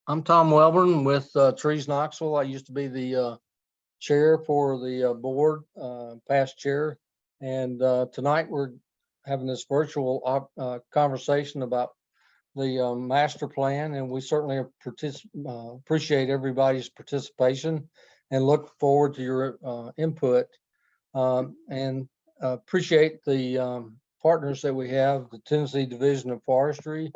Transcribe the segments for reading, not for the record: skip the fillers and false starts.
I'm Tom Welborn with Trees Knoxville. I used to be the chair for the board, past chair. And tonight we're having this virtual conversation about the master plan, and we certainly appreciate everybody's participation and look forward to your input, and appreciate the partners that we have, the Tennessee Division of Forestry,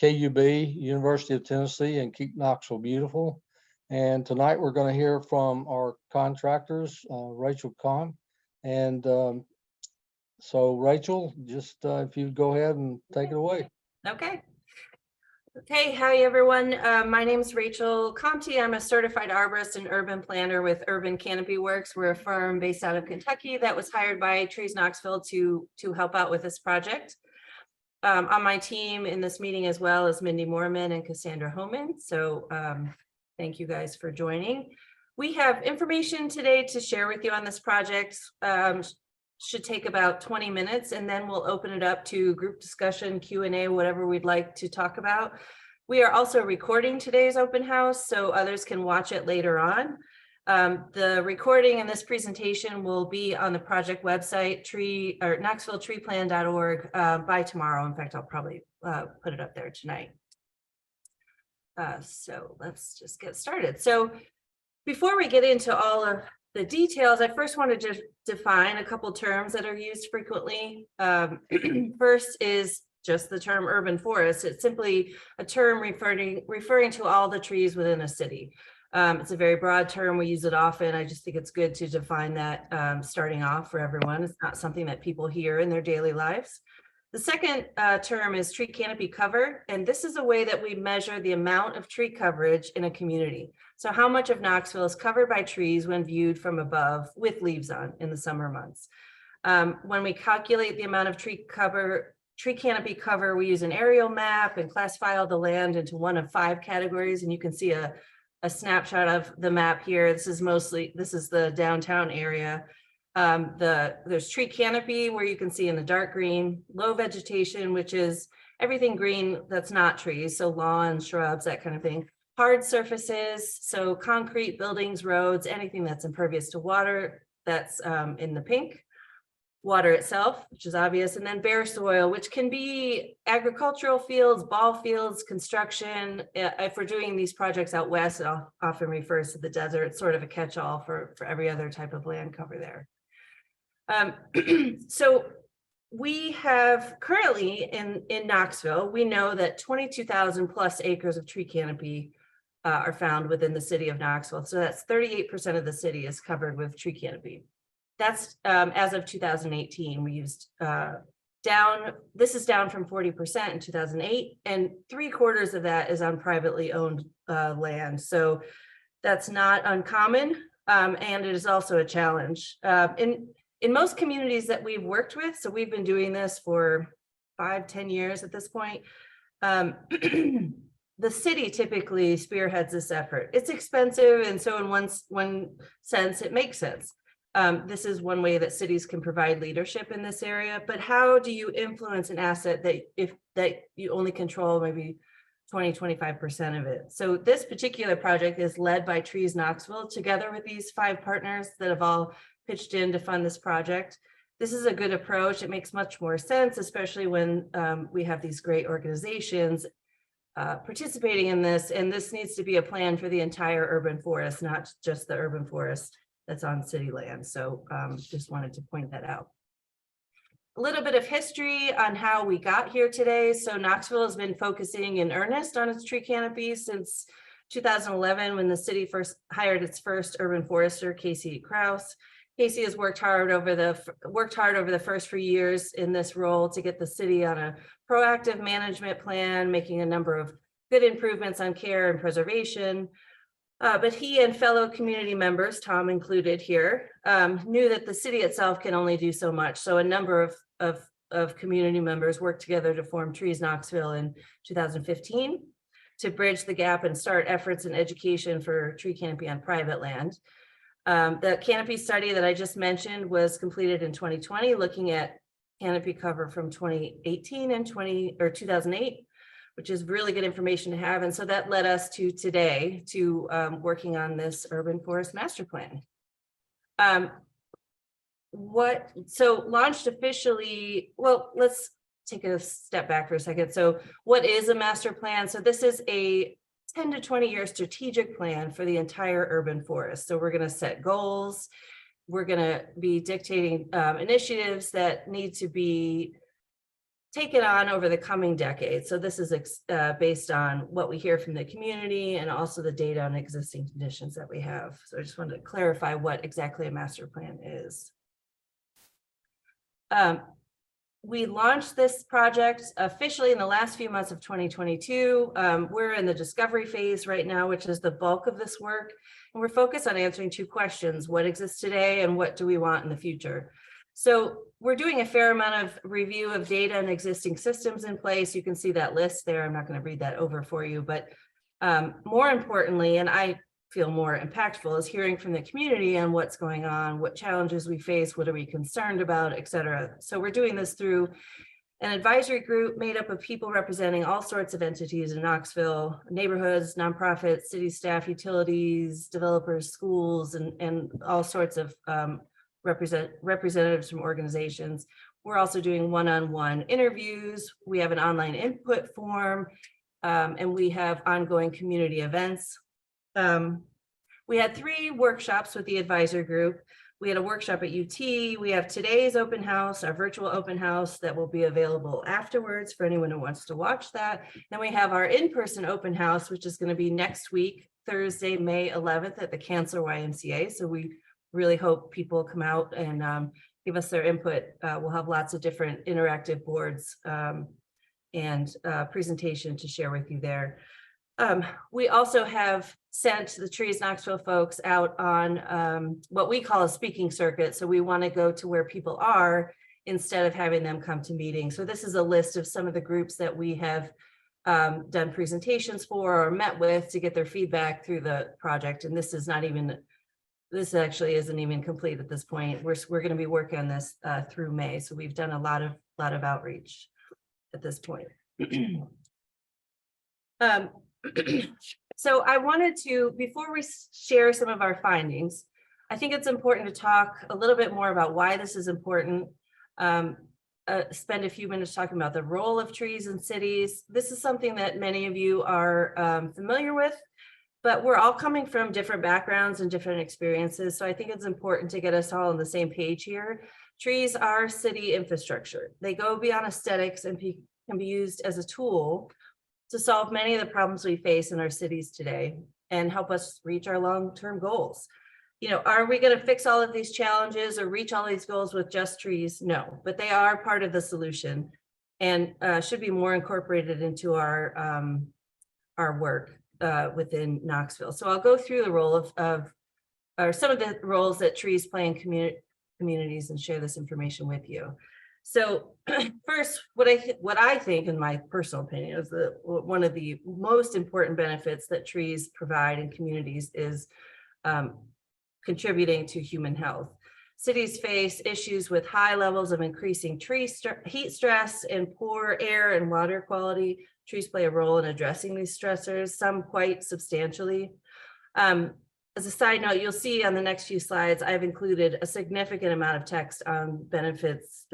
KUB, University of Tennessee, and Keep Knoxville Beautiful. And tonight we're going to hear from our contractors, Rachel Kahn. And so Rachel, just if you'd go ahead and take it away. Okay, hi everyone. My name is Rachel Conti. I'm a certified arborist and urban planner with Urban Canopy Works. We're a firm based out of Kentucky that was hired by Trees Knoxville to help out with this project. On my team in this meeting as well as Mindy Moorman and Cassandra Homan. So thank you guys for joining. We have information today to share with you on this project. Should take about 20 minutes, and then we'll open it up to group discussion, Q&A, whatever we'd like to talk about. We are also recording today's open house so others can watch it later on. The recording and this presentation will be on the project website, knoxvilletreeplan.org, by tomorrow. In fact, I'll probably put it up there tonight. So let's just get started. So before we get into all of the details, I first want to just define a couple terms that are used frequently. First is just the term urban forest. It's simply a term referring to all the trees within a city. It's a very broad term. We use it often. I just think it's good to define that starting off for everyone. It's not something that people hear in their daily lives. The second term is tree canopy cover, and this is a way that we measure the amount of tree coverage in a community. So how much of Knoxville is covered by trees when viewed from above with leaves on in the summer months. When we calculate the amount of tree canopy cover, we use an aerial map and classify all the land into one of 5 categories, and you can see a snapshot of the map here. This is the downtown area. There's tree canopy, where you can see in the dark green, low vegetation, which is everything green that's not trees, so lawns, shrubs, that kind of thing. Hard surfaces, so concrete, buildings, roads, anything that's impervious to water, that's in the pink. Water itself, which is obvious, and then bare soil, which can be agricultural fields, ball fields, construction. If we're doing these projects out west, it often refers to the desert. It's sort of a catch-all for every other type of land cover there. So we have currently in Knoxville, we know that 22,000 plus acres of tree canopy are found within the city of Knoxville. So that's 38% of the city is covered with tree canopy. That's as of 2018. We used this is down from 40% in 2008, and 3/4 of that is on privately owned land. So that's not uncommon, and it is also a challenge. In most communities that we've worked with, so we've been doing this for 5-10 years at this point, the city typically spearheads this effort. It's expensive, and so in one sense, it makes sense. This is one way that cities can provide leadership in this area, but how do you influence an asset that you only control maybe 20-25% of it? So this particular project is led by Trees Knoxville, together with these 5 partners that have all pitched in to fund this project. This is a good approach. It makes much more sense, especially when we have these great organizations participating in this, and this needs to be a plan for the entire urban forest, not just the urban forest that's on city land. So just wanted to point that out. A little bit of history on how we got here today. So Knoxville has been focusing in earnest on its tree canopy since 2011, when the city first hired its first urban forester, Casey Krause. Casey has worked hard over the first few years in this role to get the city on a proactive management plan, making a number of good improvements on care and preservation. But he and fellow community members, Tom included here, knew that the city itself can only do so much. So a number of community members worked together to form Trees Knoxville in 2015 to bridge the gap and start efforts in education for tree canopy on private land. The canopy study that I just mentioned was completed in 2020, looking at canopy cover from 2018 and 2008. which is really good information to have. And so that led us to today to working on this urban forest master plan. So launched officially, well, let's take a step back for a second. So what is a master plan? So this is a 10 to 20 year strategic plan for the entire urban forest. So we're going to set goals. We're going to be dictating initiatives that need to be taken on over the coming decades. So this is based on what we hear from the community and also the data on existing conditions that we have. So I just wanted to clarify what exactly a master plan is. We launched this project officially in the last few months of 2022. We're in the discovery phase right now, which is the bulk of this work. And we're focused on answering two questions: what exists today and what do we want in the future? So we're doing a fair amount of review of data and existing systems in place. You can see that list there. I'm not going to read that over for you, but more importantly, and I feel more impactful, is hearing from the community on what's going on, what challenges we face, what are we concerned about, et cetera. So we're doing this through an advisory group made up of people representing all sorts of entities in Knoxville: neighborhoods, nonprofits, city staff, utilities, developers, schools, and all sorts of representatives from organizations. We're also doing one-on-one interviews. We have an online input form, and we have ongoing community events. We had 3 workshops with the advisor group. We had a workshop at UT. We have today's open house, our virtual open house that will be available afterwards for anyone who wants to watch that. Then we have our in-person open house, which is going to be next week, Thursday, May 11th at the Cancer YMCA. So we really hope people come out and give us their input. We'll have lots of different interactive boards and presentation to share with you there. We also have sent the Trees Knoxville folks out on what we call a speaking circuit. So we want to go to where people are instead of having them come to meetings. So this is a list of some of the groups that we have done presentations for or met with to get their feedback through the project. And this is not even, this actually isn't even complete at this point. We're going to be working on this through May. So we've done a lot of outreach at this point. So I wanted to, before we share some of our findings, I think it's important to talk a little bit more about why this is important. Spend a few minutes talking about the role of trees in cities. This is something that many of you are familiar with, but we're all coming from different backgrounds and different experiences. So I think it's important to get us all on the same page here. Trees are city infrastructure. They go beyond aesthetics and can be used as a tool to solve many of the problems we face in our cities today and help us reach our long-term goals. You know, are we going to fix all of these challenges or reach all these goals with just trees? No, but they are part of the solution and should be more incorporated into our work within Knoxville. So I'll go through the role or some of the roles that trees play in communities and share this information with you. So first, what I think, in my personal opinion, is one of the most important benefits that trees provide in communities is contributing to human health. Cities face issues with high levels of increasing heat stress and poor air and water quality. Trees play a role in addressing these stressors, some quite substantially. As a side note, you'll see on the next few slides, I've included a significant amount of text on benefits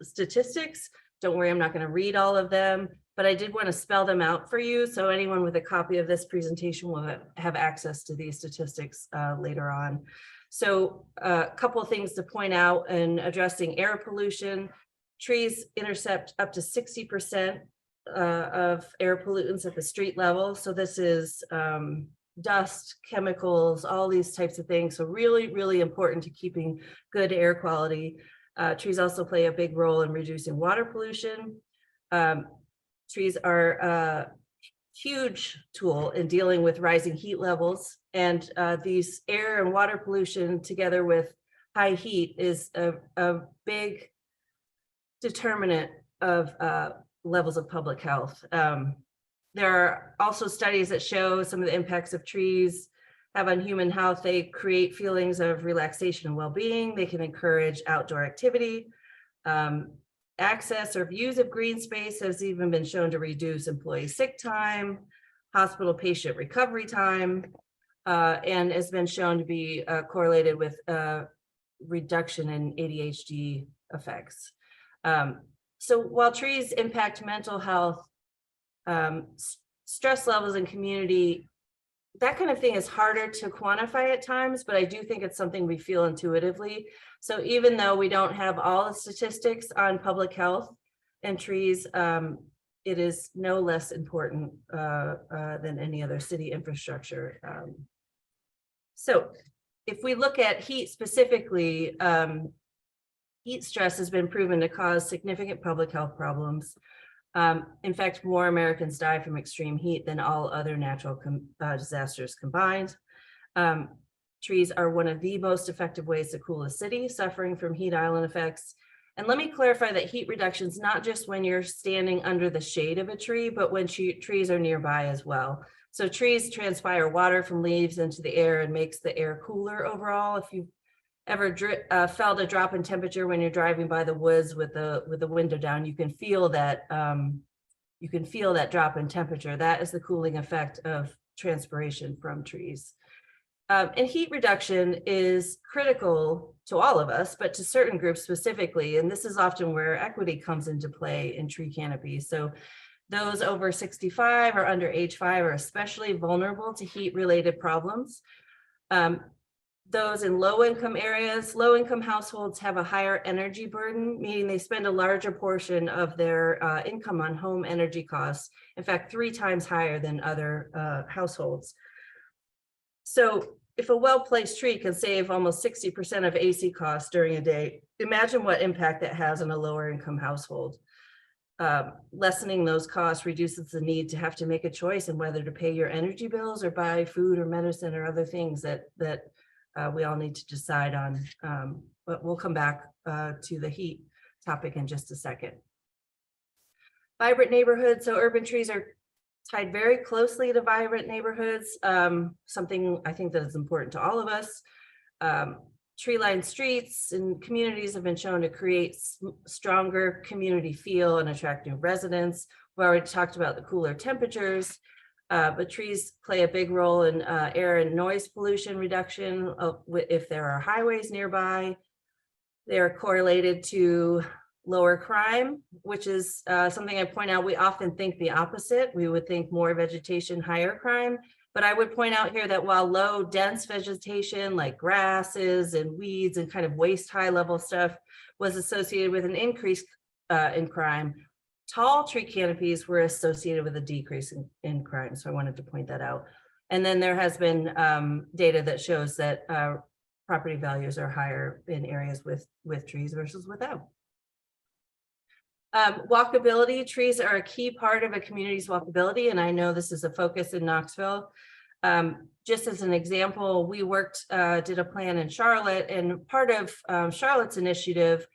statistics. Don't worry, I'm not going to read all of them, but I did want to spell them out for you. So anyone with a copy of this presentation will have access to these statistics later on. So a couple of things to point out in addressing air pollution. Trees intercept up to 60% of air pollutants at the street level. So this is dust, chemicals, all these types of things. So really, really important to keeping good air quality. Trees also play a big role in reducing water pollution. Trees are a huge tool in dealing with rising heat levels. And these air and water pollution together with high heat is a big determinant of levels of public health. There are also studies that show some of the impacts of trees have on human health. They create feelings of relaxation and well-being. They can encourage outdoor activity. access or views of green space has even been shown to reduce employee sick time, hospital patient recovery time, and has been shown to be correlated with reduction in ADHD effects. So while trees impact mental health, stress levels in community, that kind of thing is harder to quantify at times, but I do think it's something we feel intuitively. So even though we don't have all the statistics on public health and trees, it is no less important than any other city infrastructure. So if we look at heat specifically, heat stress has been proven to cause significant public health problems. In fact, more Americans die from extreme heat than all other natural disasters combined. Trees are one of the most effective ways to cool a city suffering from heat island effects. And let me clarify that heat reduction is not just when you're standing under the shade of a tree, but when trees are nearby as well. So trees transpire water from leaves into the air and makes the air cooler overall. If you've ever felt a drop in temperature when you're driving by the woods with the window down, you can feel that drop in temperature. That is the cooling effect of transpiration from trees. And heat reduction is critical to all of us, but to certain groups specifically. And this is often where equity comes into play in tree canopy. So those over 65 or under age 5 are especially vulnerable to heat-related problems. Those in low-income areas, low-income households have a higher energy burden, meaning they spend a larger portion of their income on home energy costs. In fact, 3 times higher than other households. So if a well-placed tree can save almost 60% of AC costs during a day, imagine what impact that has on a lower-income household. Lessening those costs reduces the need to have to make a choice in whether to pay your energy bills or buy food or medicine or other things that we all need to decide on. But we'll come back to the heat topic in just a second. Vibrant neighborhoods. So urban trees are tied very closely to vibrant neighborhoods, something I think that is important to all of us. Tree-lined streets and communities have been shown to create stronger community feel and attract new residents. We already talked about the cooler temperatures, but trees play a big role in air and noise pollution reduction if there are highways nearby. They are correlated to lower crime, which is something I point out. We often think the opposite. We would think more vegetation, higher crime. But I would point out here that while low dense vegetation like grasses and weeds and kind of waist high level stuff was associated with an increase in crime, tall tree canopies were associated with a decrease in crime. So I wanted to point that out. And then there has been data that shows that property values are higher in areas with trees versus without. Walkability. Trees are a key part of a community's walkability, and I know this is a focus in Knoxville. Just as an example, we did a plan in Charlotte, and part of Charlotte's initiative,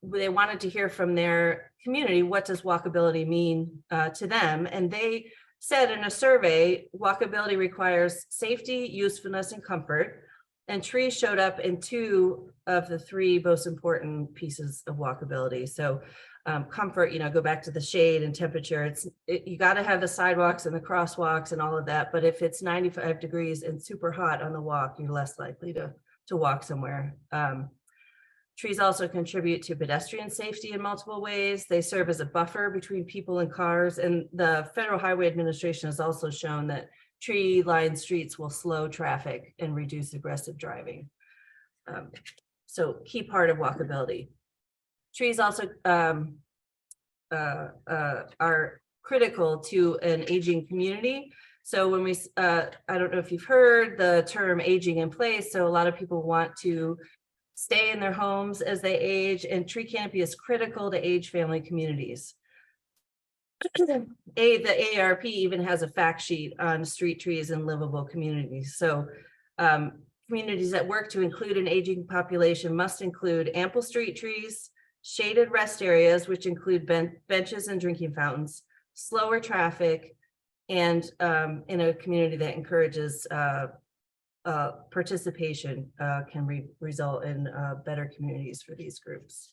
they wanted to hear from their community, what does walkability mean to them? And they said in a survey, walkability requires safety, usefulness, and comfort. And trees showed up in 2 of the 3 most important pieces of walkability. So comfort, go back to the shade and temperature. You got to have the sidewalks and the crosswalks and all of that. But if it's 95 degrees and super hot on the walk, you're less likely to walk somewhere. Trees also contribute to pedestrian safety in multiple ways. They serve as a buffer between people and cars. And the Federal Highway Administration has also shown that tree-lined streets will slow traffic and reduce aggressive driving. So key part of walkability. Trees also are critical to an aging community. So when I don't know if you've heard the term aging in place. So a lot of people want to stay in their homes as they age, and tree canopy is critical to age family communities. The AARP even has a fact sheet on street trees and livable communities. So communities that work to include an aging population must include ample street trees, shaded rest areas, which include benches and drinking fountains, slower traffic, and in a community that encourages participation can result in better communities for these groups.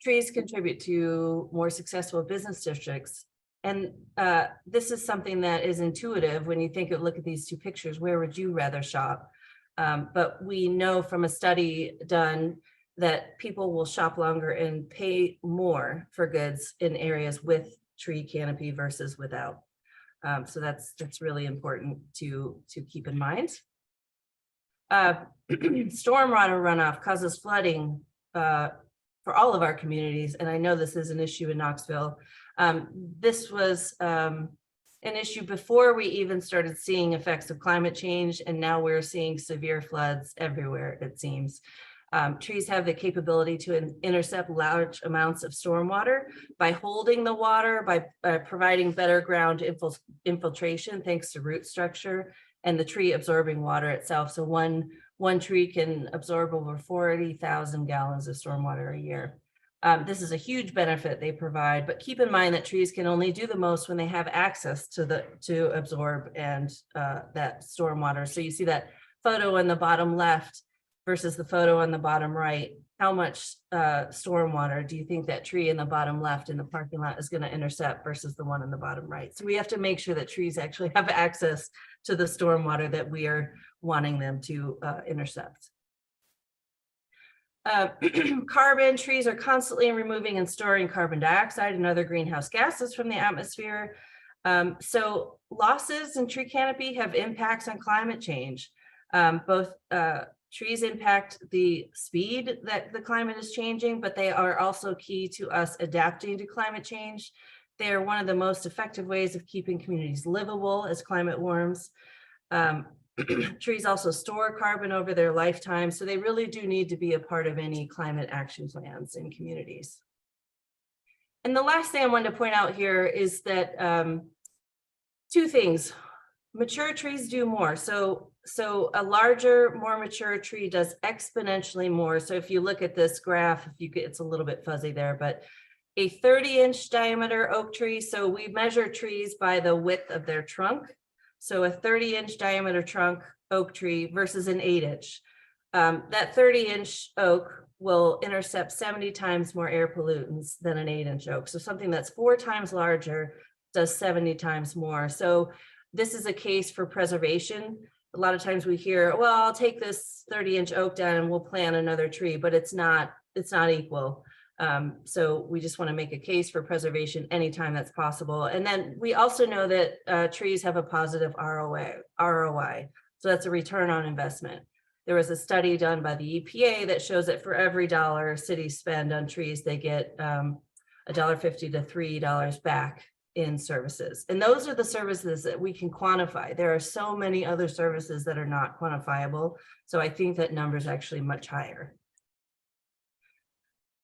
trees contribute to more successful business districts. And this is something that is intuitive when you look at these two pictures. Where would you rather shop? But we know from a study done that people will shop longer and pay more for goods in areas with tree canopy versus without. So that's really important to keep in mind. Stormwater runoff causes flooding for all of our communities, and I know this is an issue in Knoxville. This was an issue before we even started seeing effects of climate change, and now we're seeing severe floods everywhere, it seems. Trees have the capability to intercept large amounts of stormwater by holding the water, by providing better ground infiltration thanks to root structure and the tree absorbing water itself. So one tree can absorb over 40,000 gallons of stormwater a year. This is a huge benefit they provide, but keep in mind that trees can only do the most when they have access to absorb and that stormwater. So you see that photo on the bottom left versus the photo on the bottom right. How much stormwater do you think that tree in the bottom left in the parking lot is going to intercept versus the one in the bottom right? So we have to make sure that trees actually have access to the stormwater that we are wanting them to intercept. Carbon, trees are constantly removing and storing carbon dioxide and other greenhouse gases from the atmosphere. So losses in tree canopy have impacts on climate change. Both trees impact the speed that the climate is changing, but they are also key to us adapting to climate change. They are one of the most effective ways of keeping communities livable as climate warms. Trees also store carbon over their lifetime, so they really do need to be a part of any climate action plans in communities. And the last thing I wanted to point out here is that two things. Mature trees do more. So a larger, more mature tree does exponentially more. So if you look at this graph, it's a little bit fuzzy there, but a 30-inch diameter oak tree. So we measure trees by the width of their trunk. So a 30-inch diameter trunk oak tree versus an 8-inch. That 30-inch oak will intercept 70 times more air pollutants than an 8-inch oak. So something that's 4 times larger does 70 times more. So this is a case for preservation. A lot of times we hear, well, I'll take this 30-inch oak down and we'll plant another tree, but it's not equal. So we just want to make a case for preservation anytime that's possible. And then we also know that trees have a positive ROI. So that's a return on investment. There was a study done by the EPA that shows that for every dollar cities spend on trees, they get $1.50 to $3 back in services. And those are the services that we can quantify. There are so many other services that are not quantifiable. So I think that number is actually much higher.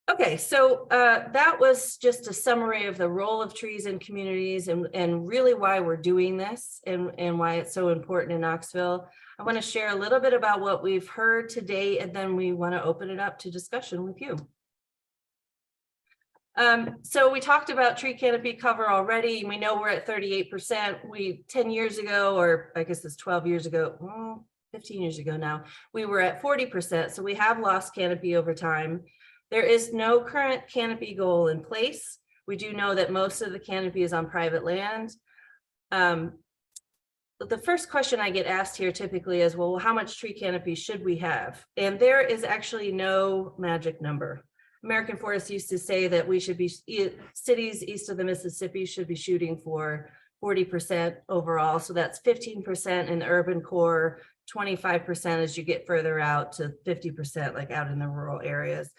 Okay, so that was just a summary of the role of trees in communities and really why we're doing this and why it's so important in Knoxville. I want to share a little bit about what we've heard today, and then we want to open it up to discussion with you. So we talked about tree canopy cover already. We know we're at 38%. 10 years ago, or I guess it's 12 years ago, 15 years ago now, we were at 40%. So we have lost canopy over time. There is no current canopy goal in place. We do know that most of the canopy is on private land. But the first question I get asked here typically is, well, how much tree canopy should we have? And there is actually no magic number. American Forest used to say that we should be, cities east of the Mississippi should be shooting for 40% overall. So that's 15% in the urban core, 25% as you get further out to 50% like out in the rural areas.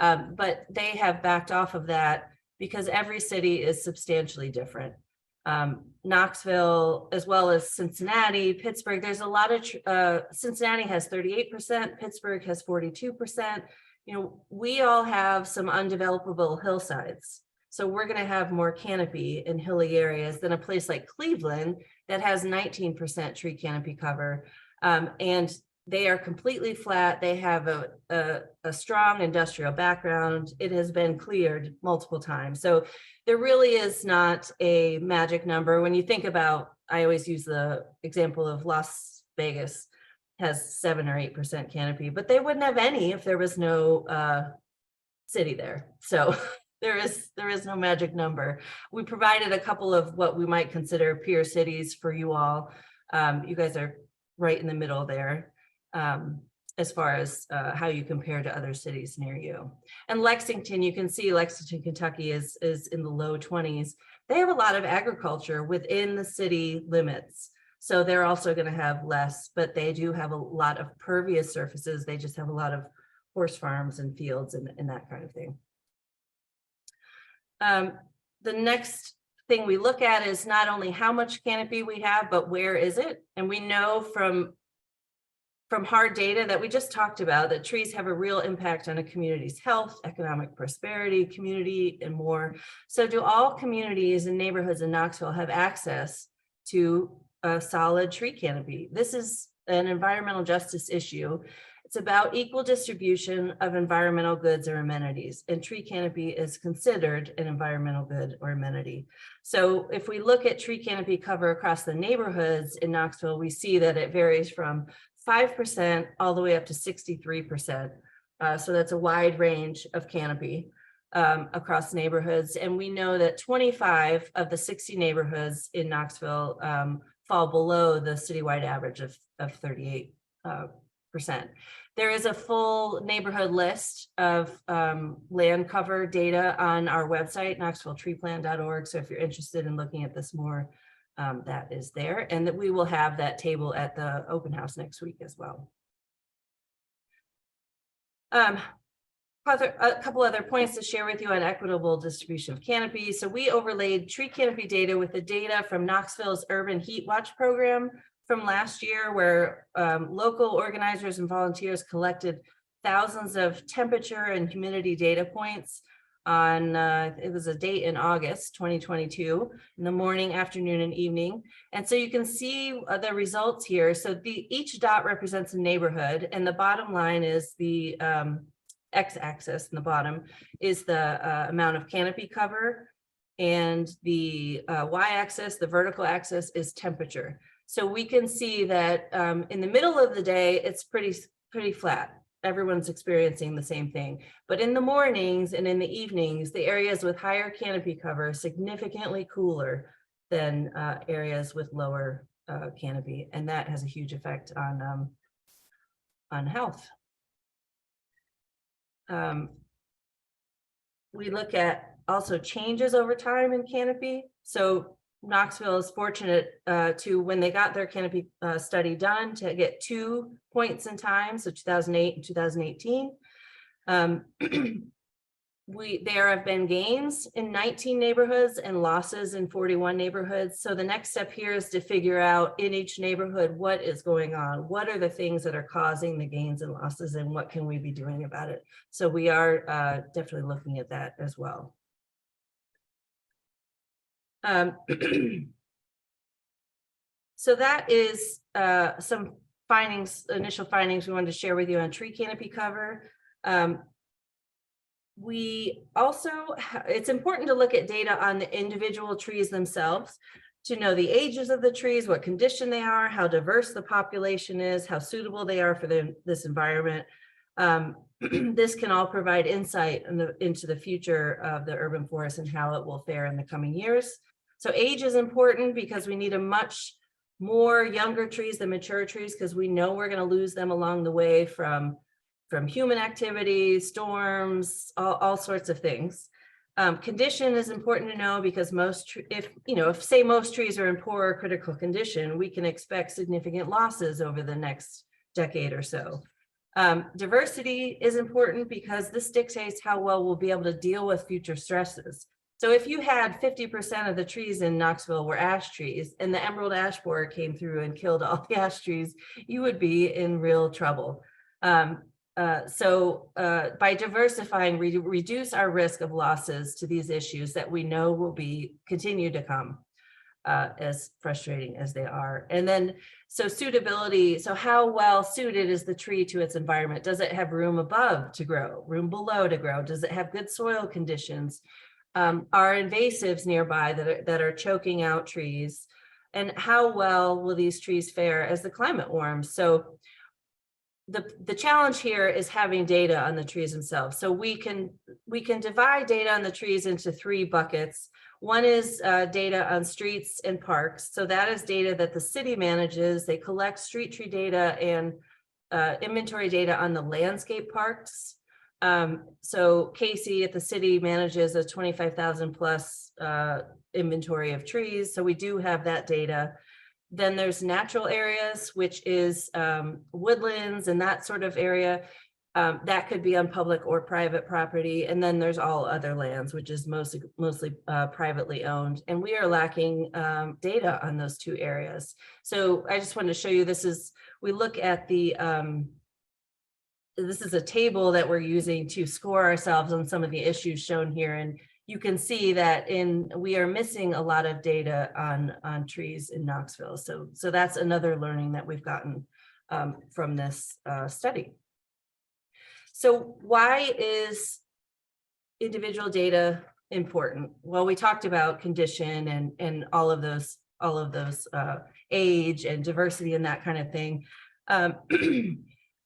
But they have backed off of that because every city is substantially different. Knoxville, as well as Cincinnati, Pittsburgh, there's a lot of, Cincinnati has 38%, Pittsburgh has 42%. You know, we all have some undevelopable hillsides. So we're going to have more canopy in hilly areas than a place like Cleveland that has 19% tree canopy cover. And they are completely flat. They have a strong industrial background. It has been cleared multiple times. So there really is not a magic number. When you think about, I always use the example of Las Vegas has 7 or 8% canopy, but they wouldn't have any if there was no city there. So there is no magic number. We provided a couple of what we might consider peer cities for you all. You guys are right in the middle there, as far as how you compare to other cities near you. And Lexington, you can see Lexington, Kentucky is in the low 20s. They have a lot of agriculture within the city limits. So they're also going to have less, but they do have a lot of pervious surfaces. They just have a lot of horse farms and fields and that kind of thing. The next thing we look at is not only how much canopy we have, but where is it? And we know from hard data that we just talked about that trees have a real impact on a community's health, economic prosperity, community, and more. So do all communities and neighborhoods in Knoxville have access to a solid tree canopy? This is an environmental justice issue. It's about equal distribution of environmental goods or amenities, and tree canopy is considered an environmental good or amenity. So if we look at tree canopy cover across the neighborhoods in Knoxville, we see that it varies from 5% all the way up to 63%. So that's a wide range of canopy across neighborhoods. And we know that 25 of the 60 neighborhoods in Knoxville fall below the citywide average of 38%. There is a full neighborhood list of land cover data on our website, knoxvilletreeplan.org. So if you're interested in looking at this more, that is there, and that we will have that table at the open house next week as well. A couple other points to share with you on equitable distribution of canopy. So we overlaid tree canopy data with the data from Knoxville's Urban Heat Watch program from last year, where local organizers and volunteers collected thousands of temperature and humidity data points on, it was a date in August 2022, in the morning, afternoon, and evening. And so you can see the results here. So each dot represents a neighborhood, and the bottom line is the x-axis, and the bottom is the amount of canopy cover, and the y-axis, the vertical axis, is temperature. So we can see that in the middle of the day, it's pretty flat. Everyone's experiencing the same thing. But in the mornings and in the evenings, the areas with higher canopy cover are significantly cooler than areas with lower canopy. And that has a huge effect on health. We look at also changes over time in canopy. So Knoxville is fortunate to, when they got their canopy study done, to get 2 points in time, so 2008 and 2018. There have been gains in 19 neighborhoods and losses in 41 neighborhoods. So the next step here is to figure out in each neighborhood what is going on, what are the things that are causing the gains and losses, and what can we be doing about it. So we are definitely looking at that as well. So that is some findings, initial findings we wanted to share with you on tree canopy cover. We also, it's important to look at data on the individual trees themselves to know the ages of the trees, what condition they are, how diverse the population is, how suitable they are for this environment. This can all provide insight into the future of the urban forest and how it will fare in the coming years. So age is important because we need a much more younger trees than mature trees, because we know we're going to lose them along the way from human activities, storms, all sorts of things. Condition is important to know because if say most trees are in poor or critical condition, we can expect significant losses over the next decade or so. Diversity is important because this dictates how well we'll be able to deal with future stresses. So if you had 50% of the trees in Knoxville were ash trees and the emerald ash borer came through and killed all the ash trees, you would be in real trouble. So by diversifying, we reduce our risk of losses to these issues that we know will continue to come, as frustrating as they are. And then, so suitability, so how well suited is the tree to its environment? Does it have room above to grow, room below to grow? Does it have good soil conditions? Are invasives nearby that are choking out trees? And how well will these trees fare as the climate warms? So the challenge here is having data on the trees themselves. So we can divide data on the trees into 3 buckets. One is data on streets and parks. So that is data that the city manages. They collect street tree data and inventory data on the landscape parks. So Casey at the city manages a 25,000 plus inventory of trees. So we do have that data. Then there's natural areas, which is woodlands and that sort of area. That could be on public or private property. And then there's all other lands, which is mostly privately owned. And we are lacking data on those 2 areas. So I just wanted to show you, we look at this is a table that we're using to score ourselves on some of the issues shown here. And you can see that we are missing a lot of data on trees in Knoxville. So that's another learning that we've gotten from this study. So why is individual data important? Well, we talked about condition and all of those age and diversity and that kind of thing.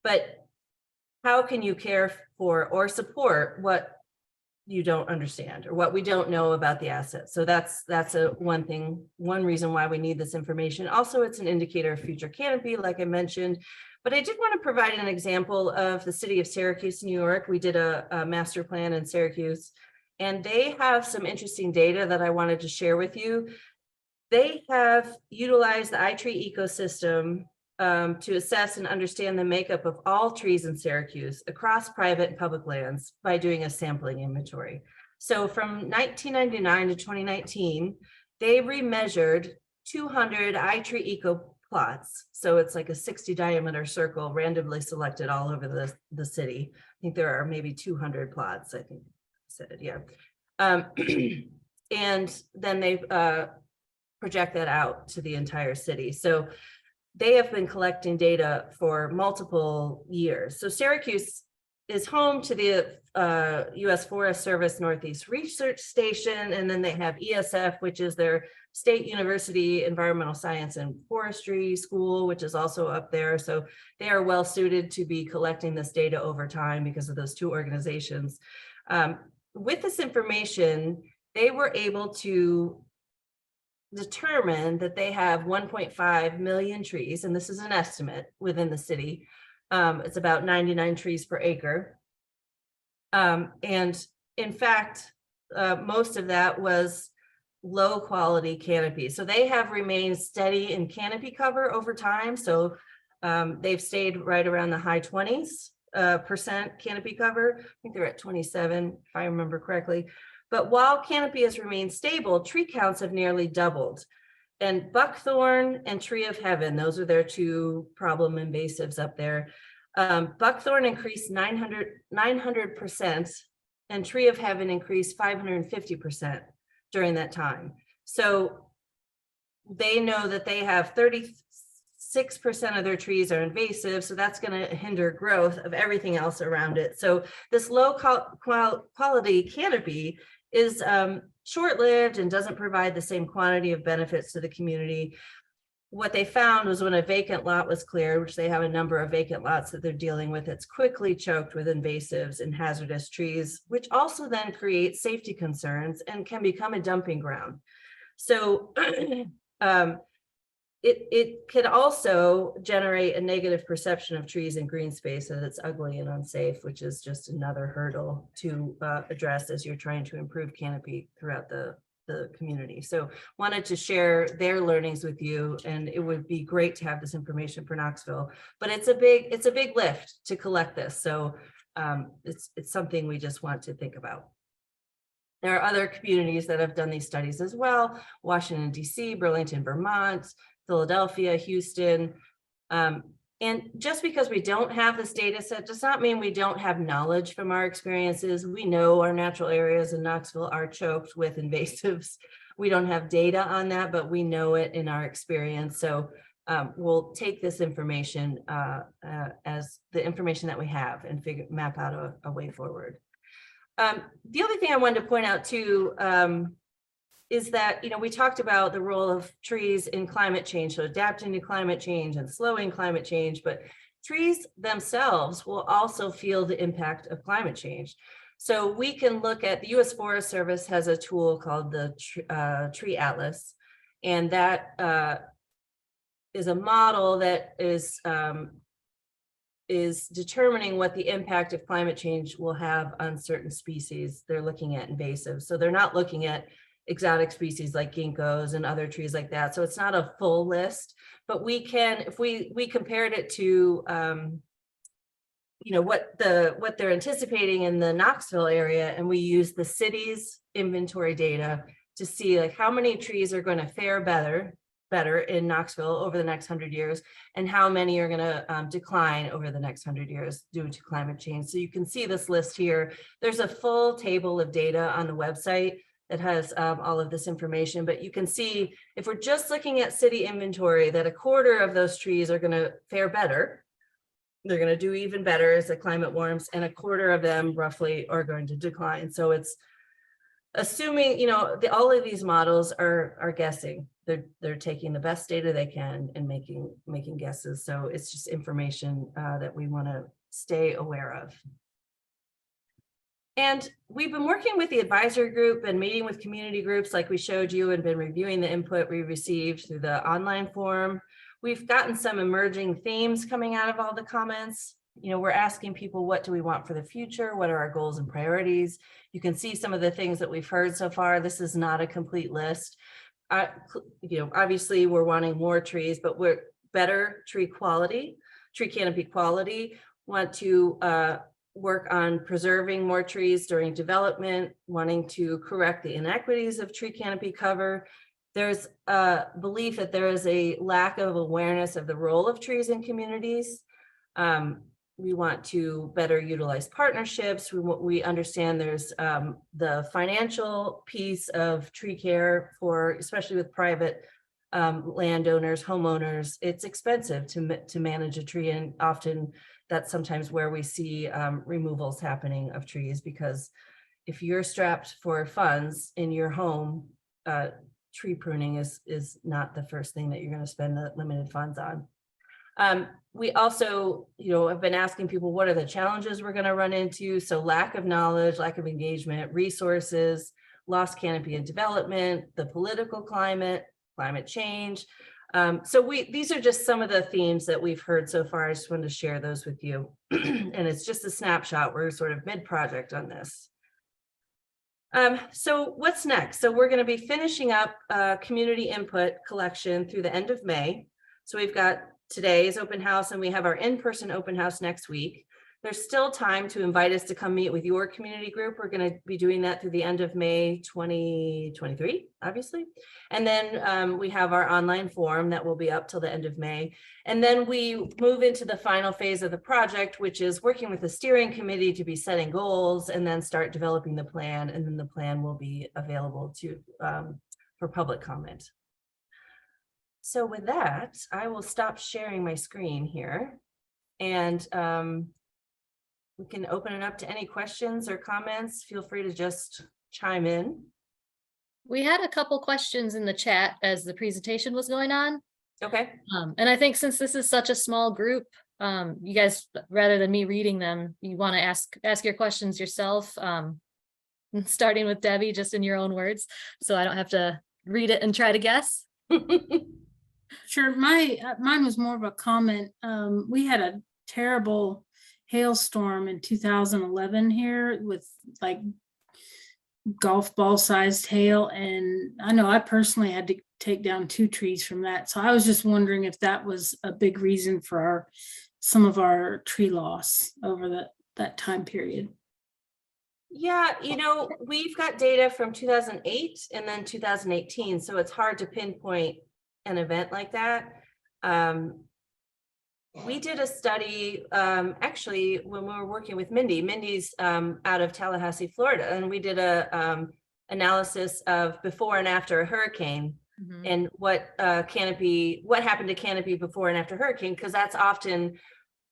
But how can you care for or support what you don't understand or what we don't know about the asset? So that's one reason why we need this information. Also, it's an indicator of future canopy, like I mentioned. But I did want to provide an example of the city of Syracuse, New York. We did a master plan in Syracuse, and they have some interesting data that I wanted to share with you. They have utilized the iTree ecosystem to assess and understand the makeup of all trees in Syracuse across private and public lands by doing a sampling inventory. So from 1999 to 2019, they remeasured 200 iTree eco plots. So it's like a 60 diameter circle randomly selected all over the city. I think there are maybe 200 plots, I think I said, yeah. And then they project that out to the entire city. So they have been collecting data for multiple years. So Syracuse is home to the U.S. Forest Service Northeast Research Station, and then they have ESF, which is their State University Environmental Science and Forestry School, which is also up there. So they are well suited to be collecting this data over time because of those 2 organizations. With this information, they were able to determine that they have 1.5 million trees, and this is an estimate within the city. It's about 99 trees per acre. And in fact, most of that was low quality canopy. So they have remained steady in canopy cover over time. So they've stayed right around the high 20s % canopy cover. I think they're at 27, if I remember correctly. But while canopy has remained stable, tree counts have nearly doubled. And buckthorn and tree of heaven, those are their 2 problem invasives up there. Buckthorn increased 900%, and tree of heaven increased 550% during that time. So they know that they have 36% of their trees are invasive, so that's going to hinder growth of everything else around it. So this low quality canopy is short-lived and doesn't provide the same quantity of benefits to the community. What they found was when a vacant lot was cleared, which they have a number of vacant lots that they're dealing with, it's quickly choked with invasives and hazardous trees, which also then creates safety concerns and can become a dumping ground. So it can also generate a negative perception of trees and green space that it's ugly and unsafe, which is just another hurdle to address as you're trying to improve canopy throughout the community. So wanted to share their learnings with you, and it would be great to have this information for Knoxville, but it's a big lift to collect this. So it's something we just want to think about. There are other communities that have done these studies as well: Washington, D.C., Burlington, Vermont, Philadelphia, Houston. And just because we don't have this data set does not mean we don't have knowledge from our experiences. We know our natural areas in Knoxville are choked with invasives. We don't have data on that, but we know it in our experience. So we'll take this information as the information that we have and map out a way forward. The other thing I wanted to point out too is that, we talked about the role of trees in climate change, so adapting to climate change and slowing climate change, but trees themselves will also feel the impact of climate change. So we can look at, the US Forest Service has a tool called the Tree Atlas, and that is a model that is determining what the impact of climate change will have on certain species. They're looking at invasive. So they're not looking at exotic species like ginkgos and other trees like that. So it's not a full list, but we can, if we compared it to, what they're anticipating in the Knoxville area, and we use the city's inventory data to see like how many trees are going to fare better in Knoxville over the next 100 years, and how many are going to decline over the next 100 years due to climate change. So you can see this list here. There's a full table of data on the website that has all of this information, but you can see if we're just looking at city inventory, that a quarter of those trees are going to fare better. They're going to do even better as the climate warms, and a quarter of them roughly are going to decline. So it's assuming, all of these models are guessing. They're taking the best data they can and making guesses. So it's just information that we want to stay aware of. And we've been working with the advisory group and meeting with community groups like we showed you, and been reviewing the input we received through the online form. We've gotten some emerging themes coming out of all the comments. We're asking people, what do we want for the future? What are our goals and priorities? You can see some of the things that we've heard so far. This is not a complete list. Obviously we're wanting more trees, but we're better tree canopy quality, want to work on preserving more trees during development, wanting to correct the inequities of tree canopy cover. There's a belief that there is a lack of awareness of the role of trees in communities. We want to better utilize partnerships. We understand there's the financial piece of tree care for, especially with private landowners, homeowners. It's expensive to manage a tree, and often that's sometimes where we see removals happening of trees, because if you're strapped for funds in your home, tree pruning is not the first thing that you're going to spend the limited funds on. We also, have been asking people, what are the challenges we're going to run into? So lack of knowledge, lack of engagement, resources, lost canopy and development, the political climate change. So these are just some of the themes that we've heard so far. I just wanted to share those with you. And it's just a snapshot. We're sort of mid-project on this. So what's next? So we're going to be finishing up community input collection through the end of May. So we've got today's open house, and we have our in-person open house next week. There's still time to invite us to come meet with your community group. We're going to be doing that through the end of May 2023, obviously. And then we have our online forum that will be up till the end of May. And then we move into the final phase of the project, which is working with the steering committee to be setting goals, and then start developing the plan. And then the plan will be available for public comment. So with that, I will stop sharing my screen here, and we can open it up to any questions or comments. Feel free to just chime in. We had a couple questions in the chat as the presentation was going on. Okay. And I think since this is such a small group, you guys, rather than me reading them, you want to ask your questions yourself, starting with Debbie, just in your own words, so I don't have to read it and try to guess. Sure. Mine was more of a comment. We had a terrible hailstorm in 2011 here with like golf ball sized hail. And I know I personally had to take down 2 trees from that. So I was just wondering if that was a big reason for some of our tree loss over that time period. Yeah, we've got data from 2008 and then 2018. So it's hard to pinpoint an event like that. We did a study actually when we were working with Mindy's out of Tallahassee, Florida, and we did a analysis of before and after a hurricane. Mm-hmm. And what happened to canopy before and after hurricane, because that's often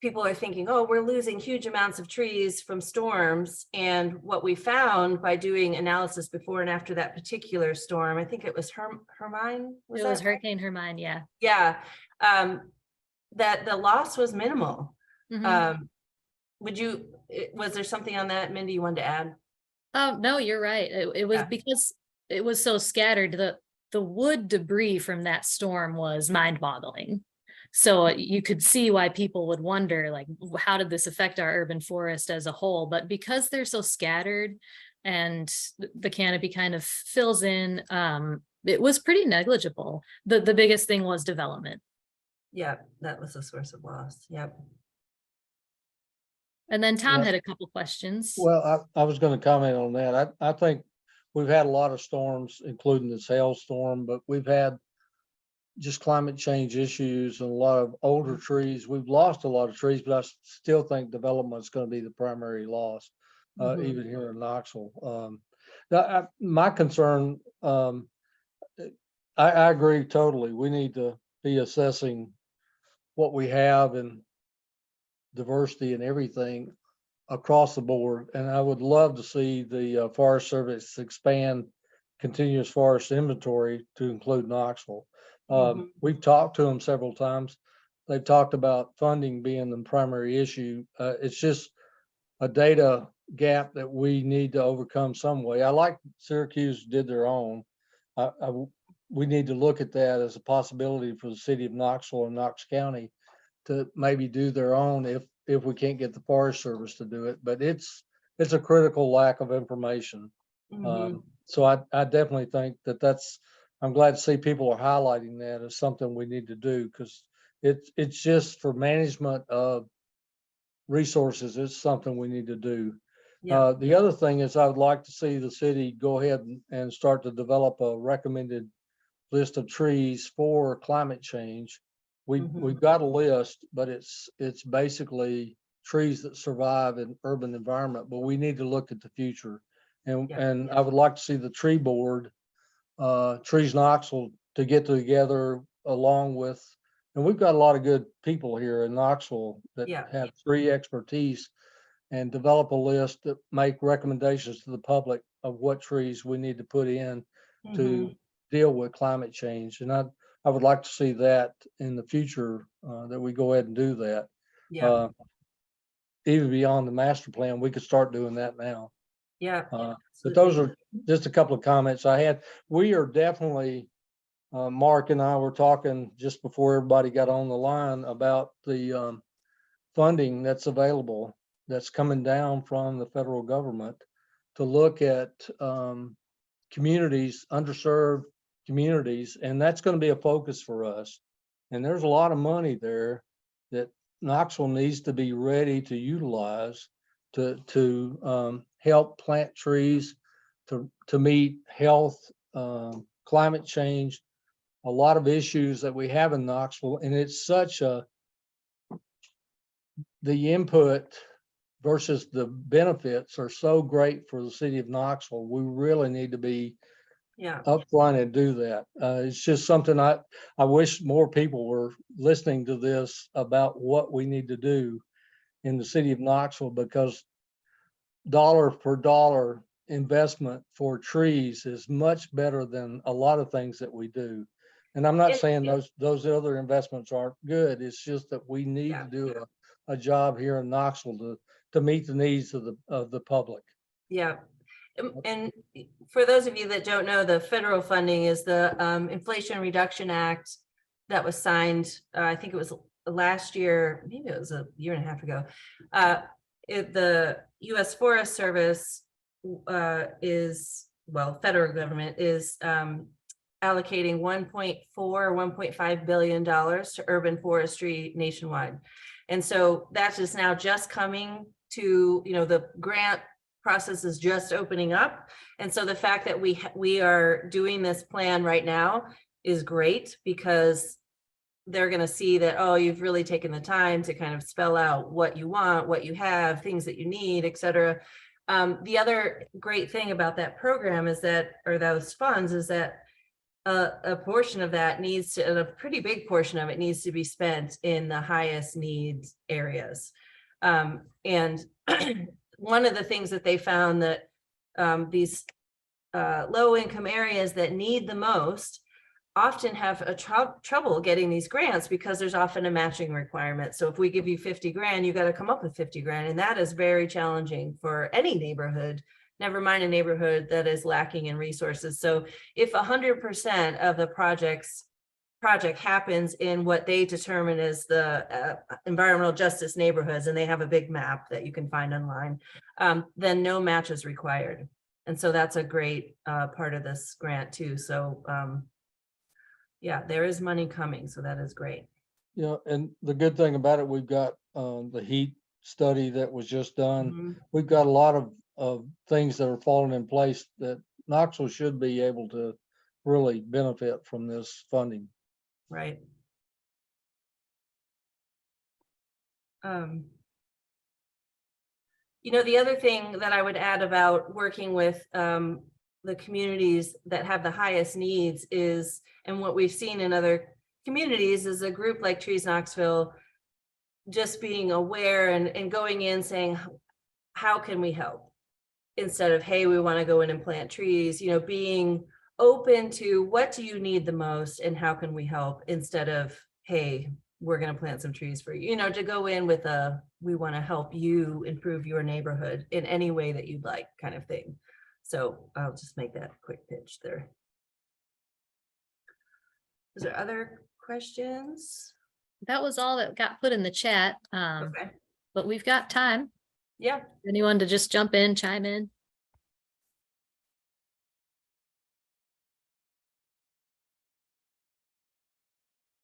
people are thinking, oh, we're losing huge amounts of trees from storms. And what we found by doing analysis before and after that particular storm, I think it was Hermine. It was Hurricane Hermine, yeah. Yeah, that the loss was minimal. Mhm. Was there something on that, Mindy, you wanted to add? Oh, no, you're right. It was Yeah. because it was so scattered. The wood debris from that storm was mind-boggling. So you could see why people would wonder, like, how did this affect our urban forest as a whole? But because they're so scattered and the canopy kind of fills in, it was pretty negligible. The biggest thing was development. Yeah, that was a source of loss. Yep. And then Tom Yeah. had a couple questions. Well, I was gonna comment on that. I think we've had a lot of storms, including this hailstorm, but we've had just climate change issues and a lot of older trees. We've lost a lot of trees, but I still think development's gonna be the primary loss, Mhm. even here in Knoxville. My concern, I agree totally. We need to be assessing what we have and diversity and everything across the board. And I would love to see the Forest Service expand continuous forest inventory to include Knoxville. Mhm. We've talked to them several times. They've talked about funding being the primary issue. It's just a data gap that we need to overcome some way. I like Syracuse did their own. We need to look at that as a possibility for the city of Knoxville and Knox County to maybe do their own if we can't get the Forest Service to do it. But it's a critical lack of information. Mhm. So I definitely think I'm glad to see people are highlighting that as something we need to do, because it's just for management of resources, it's something we need to do. Yeah. The other thing is I would like to see the city go ahead and start to develop a recommended list of trees for climate change. We've got a list, but it's basically trees that survive in urban environment, but we need to look at the future. Yeah. And I would like to see the tree board, Trees Knoxville, to get together along with, and we've got a lot of good people here in Knoxville that Yeah. have tree expertise, and develop a list that make recommendations to the public of what trees we need to put in to Mhm. deal with climate change. And I would like to see that in the future, that we go ahead and do that. Yeah. Uh, Even beyond the master plan, we could start doing that now. Yeah. But those Absolutely. are just a couple of comments I had. We are definitely, Mark and I were talking just before everybody got on the line about the funding that's available, that's coming down from the federal government to look at communities, underserved communities, and that's going to be a focus for us. And there's a lot of money there that Knoxville needs to be ready to utilize to help plant trees, to meet health, climate change, a lot of issues that we have in Knoxville. And it's such the input versus the benefits are so great for the city of Knoxville. We really need to be Yeah. upfront and do that. It's just something I wish more people were listening to this about what we need to do in the city of Knoxville, because dollar for dollar investment for trees is much better than a lot of things that we do. And I'm not And- saying those other investments aren't good. It's just that we need Yeah. to do a job here in Knoxville to meet the needs of the public. Yeah. And for those of you that don't know, the federal funding is the Inflation Reduction Act that was signed, I think it was last year, maybe it was a year and a half ago. The U.S. Forest Service federal government is allocating 1.4 or 1.5 billion dollars to urban forestry nationwide. And so that's just now just coming to, the grant process is just opening up. And so the fact that we are doing this plan right now is great, because they're going to see that, oh, you've really taken the time to kind of spell out what you want, what you have, things that you need, et cetera. The other great thing about that program is that, or those funds, is that a portion of that needs to, and a pretty big portion of it needs to be spent in the highest needs areas. And one of the things that they found that these low income areas that need the most often have a trouble getting these grants because there's often a matching requirement. So if we give you 50 grand, you got to come up with 50 grand. And that is very challenging for any neighborhood, never mind a neighborhood that is lacking in resources. So if 100% of the project happens in what they determine as the environmental justice neighborhoods, and they have a big map that you can find online, then no match is required. And so that's a great part of this grant too. So yeah, there is money coming, so that is great. Yeah, and the good thing about it, we've got the heat study that was just done. Mhm. We've got a lot of things that are falling in place that Knoxville should be able to really benefit from this funding. Right. You know, the other thing that I would add about working with the communities that have the highest needs is, and what we've seen in other communities is a group like Trees Knoxville just being aware and going in saying, how can we help? Instead of, hey, we want to go in and plant trees, you know, being open to what do you need the most and how can we help, instead of, hey, we're going to plant some trees for you, you know, to go in with a, we want to help you improve your neighborhood in any way that you'd like, kind of thing. So I'll just make that quick pitch there. Is there other questions? That was all that got put in the chat. Okay. But we've got time. Yeah. Anyone to just jump in, chime in?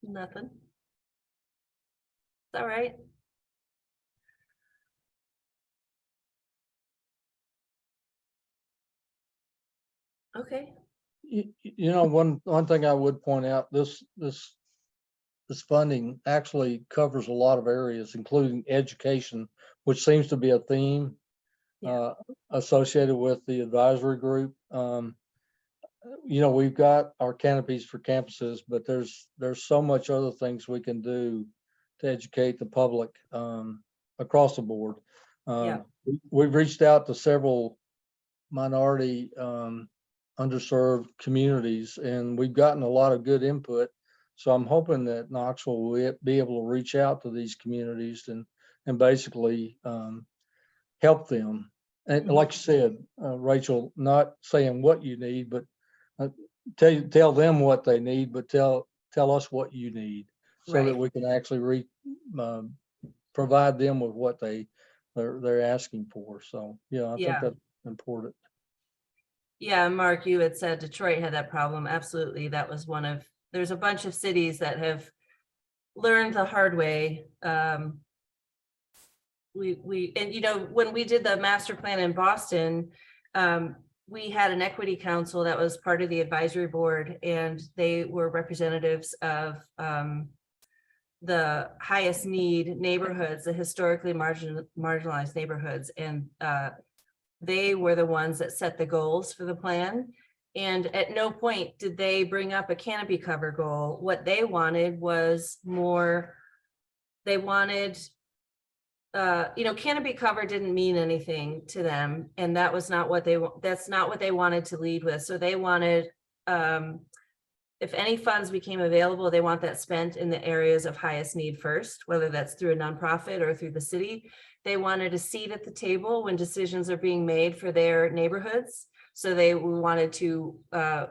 Nothing. All right. Okay. You know, one thing I would point out, this funding actually covers a lot of areas, including education, which seems to be a theme Yeah. associated with the advisory group. You know, we've got our canopies for campuses, but there's so much other things we can do to educate the public across the board. Yeah. We've reached out to several minority underserved communities, and we've gotten a lot of good input. So I'm hoping that Knoxville will be able to reach out to these communities and basically help them. And like you said, Rachel, not saying what you need, but tell them what they need, but tell us what you need, so that Right. we can actually provide them with what they're asking for. So yeah, I think that's important. Yeah, Mark, you had said Detroit had that problem. Absolutely. That was one of, there's a bunch of cities that have learned the hard way. And you know, when we did the master plan in Boston, we had an equity council that was part of the advisory board, and they were representatives of the highest need neighborhoods, the historically marginalized neighborhoods. And they were the ones that set the goals for the plan. And at no point did they bring up a canopy cover goal. What they wanted was more, they wanted, you know, canopy cover didn't mean anything to them. And that was not what that's not what they wanted to lead with. So they wanted, if any funds became available, they want that spent in the areas of highest need first, whether that's through a nonprofit or through the city. They wanted a seat at the table when decisions are being made for their neighborhoods. So they wanted to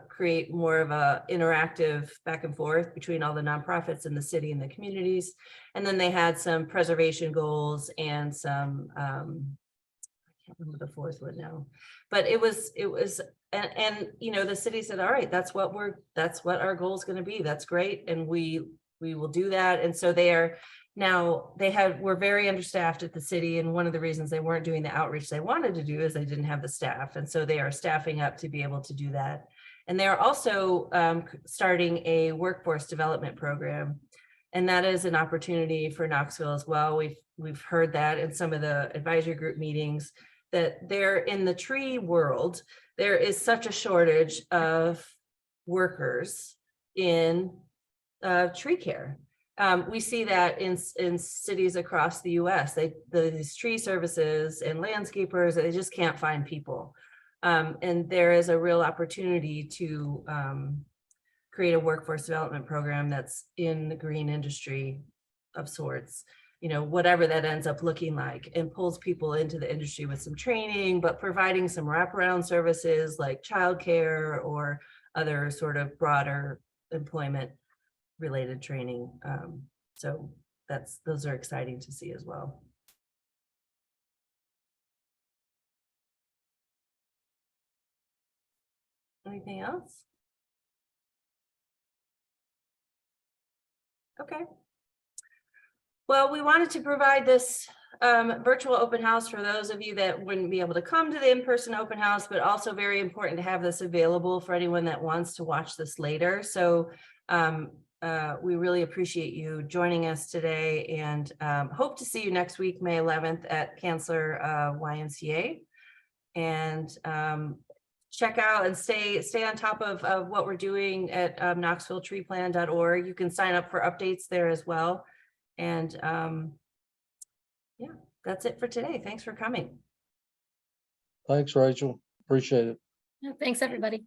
create more of a interactive back and forth between all the nonprofits in the city and the communities. And then they had some preservation goals and some, I can't remember the fourth one now, but it was, and you know, the city said, all right, that's what our goal is going to be. That's great. And we will do that. And so they are now, were very understaffed at the city. And one of the reasons they weren't doing the outreach they wanted to do is they didn't have the staff. And so they are staffing up to be able to do that. And they're also starting a workforce development program. And that is an opportunity for Knoxville as well. We've heard that in some of the advisory group meetings, that they're in the tree world. There is such a shortage of workers in tree care. We see that in cities across the US, these tree services and landscapers, they just can't find people. And there is a real opportunity to create a workforce development program that's in the green industry of sorts, you know, whatever that ends up looking like, and pulls people into the industry with some training, but providing some wraparound services like childcare or other sort of broader employment related training. So those are exciting to see as well. Anything else? Okay. Well, we wanted to provide this virtual open house for those of you that wouldn't be able to come to the in-person open house, but also very important to have this available for anyone that wants to watch this later. So we really appreciate you joining us today, and hope to see you next week, May 11th at Canceller YMCA. And check out and stay on top of what we're doing at knoxvilletreeplan.org. You can sign up for updates there as well. And yeah, that's it for today. Thanks for coming. Thanks, Rachel. Appreciate it. Thanks, everybody.